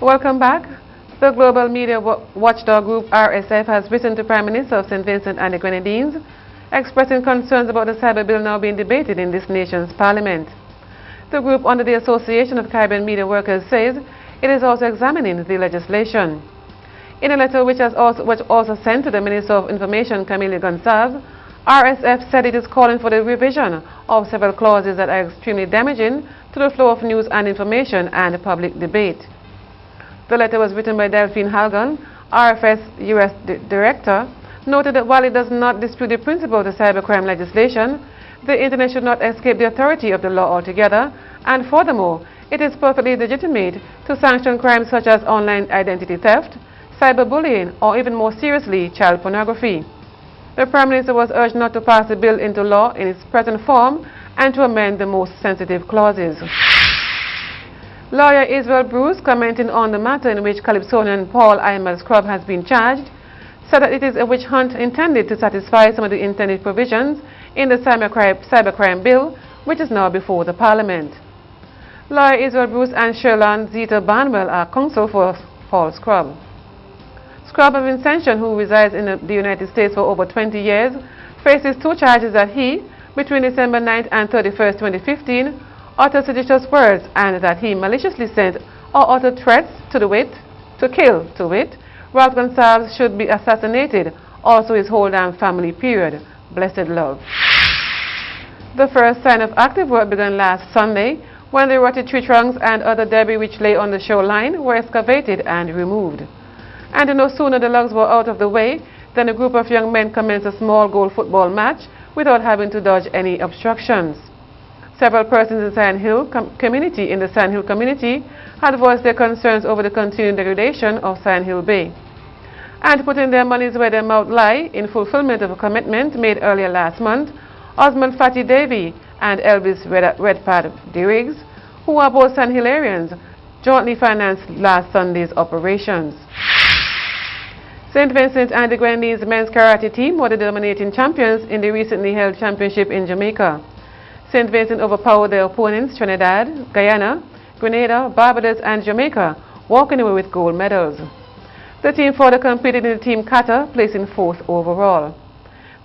Welcome back. The global media watchdog group RSF has written to Prime Minister of St. Vincent and the Grenadines, expressing concerns about the cyber bill now being debated in this nation's parliament. The group, under the Association of Caribbean Media Workers, says it is also examining the legislation. In a letter which also sent to the Minister of Information, Camille Gonsalves, RSF said it is calling for the revision of several clauses that are extremely damaging to the flow of news and information and public debate. The letter was written by Delphine Halgan, RFS U.S. Director, noted that while it does not dispute the principle of the cybercrime legislation, the Internet should not escape the authority of the law altogether, and furthermore, it is perfectly legitimate to sanction crimes such as online identity theft, cyberbullying, or even more seriously, child pornography. The Prime Minister was urged not to pass the bill into law in its present form and to amend the most sensitive clauses. Lawyer Israel Bruce, commenting on the matter in which Calypsonian Paul Aymal Scrub has been charged, said that it is a witch hunt intended to satisfy some of the intended provisions in the cybercrime bill, which is now before the Parliament. Lawyer Israel Bruce and Sherlon Zita Barnwell are counsel for Paul Scrub. Scrub of Ascension, who resides in the United States for over 20 years, faces two charges that he, between December 9th and 31st, 2015, uttered seditious words and that he maliciously sent or uttered threats to kill, Ralph Gonsalves should be assassinated, also his whole damn family, period. Blessed love. The first sign of active work began last Sunday when the rotted tree trunks and other debris which lay on the shoreline were excavated and removed. And no sooner the logs were out of the way than a group of young men commenced a small goal football match without having to dodge any obstructions. Several persons in the Sand Hill community had voiced their concerns over the continued degradation of Sand Hill Bay. And putting their monies where their mouth lie in fulfillment of a commitment made earlier last month, Osmond Fatty Davy and Elvis Redpad Diriggs, who are both Sand Hillarians, jointly financed last Sunday's operations. St. Vincent and the Grenadines men's karate team were the dominating champions in the recently held championship in Jamaica. St. Vincent overpowered their opponents Trinidad, Guyana, Grenada, Barbados and Jamaica, walking away with gold medals. The team further competed in the team kata, placing 4th overall.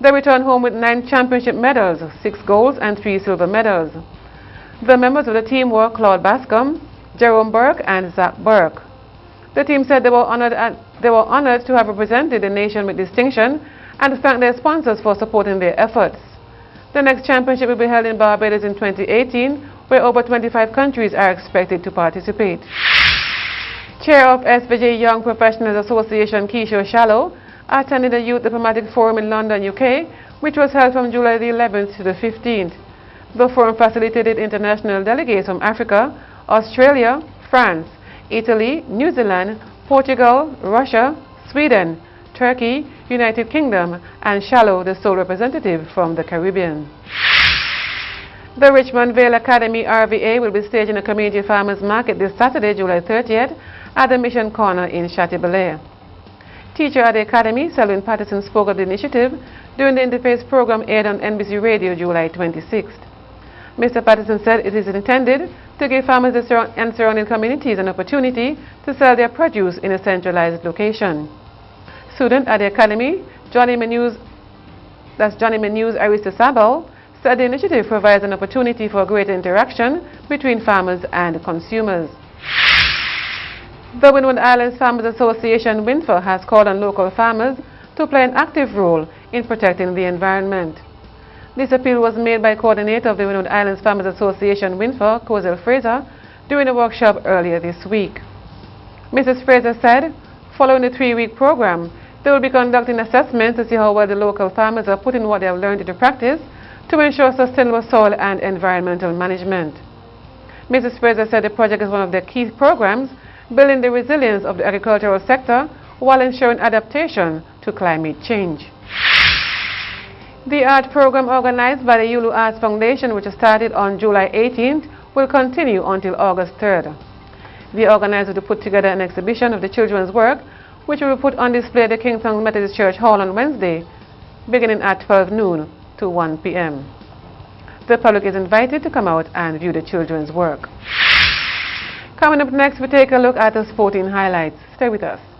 They returned home with 9 championship medals, 6 golds and 3 silver medals. The members of the team were Claude Bascom, Jerome Burke and Zach Burke. The team said they were honored to have represented the nation with distinction and thanked their sponsors for supporting their efforts. The next championship will be held in Barbados in 2018, where over 25 countries are expected to participate. Chair of SVJ Young Professionals Association, Keisha Shallow, attended the Youth Diplomatic Forum in London, UK, which was held from July the 11th to the 15th. The forum facilitated international delegates from Africa, Australia, France, Italy, New Zealand, Portugal, Russia, Sweden, Turkey, United Kingdom, and Shallow, the sole representative from the Caribbean. The Richmond Vale Academy RVA will be staging a community farmers market this Saturday, July 30th, at the Mission Corner in Chateaubelair. Teacher at the Academy, Selwyn Patterson, spoke of the initiative during the Interface program aired on NBC Radio July 26th. Mr. Patterson said it is intended to give farmers and surrounding communities an opportunity to sell their produce in a centralized location. Student at the Academy, Johnny Menuz Arista Sabal, said the initiative provides an opportunity for greater interaction between farmers and consumers. The Windward Islands Farmers Association, WINFA, has called on local farmers to play an active role in protecting the environment. This appeal was made by coordinator of the Windward Islands Farmers Association, WINFA, Cozell Fraser, during a workshop earlier this week. Mrs. Fraser said, following the 3-week program, they will be conducting assessments to see how well the local farmers are putting what they have learned into practice to ensure sustainable soil and environmental management. Mrs. Fraser said the project is one of their key programs, building the resilience of the agricultural sector while ensuring adaptation to climate change. The art program organized by the Yulu Arts Foundation, which started on July 18th, will continue until August 3rd. The organizers will put together an exhibition of the children's work, which will be put on display at the Kingston Methodist Church Hall on Wednesday, beginning at 12 noon to 1 p.m. The public is invited to come out and view the children's work. Coming up next, we take a look at the sporting highlights. Stay with us.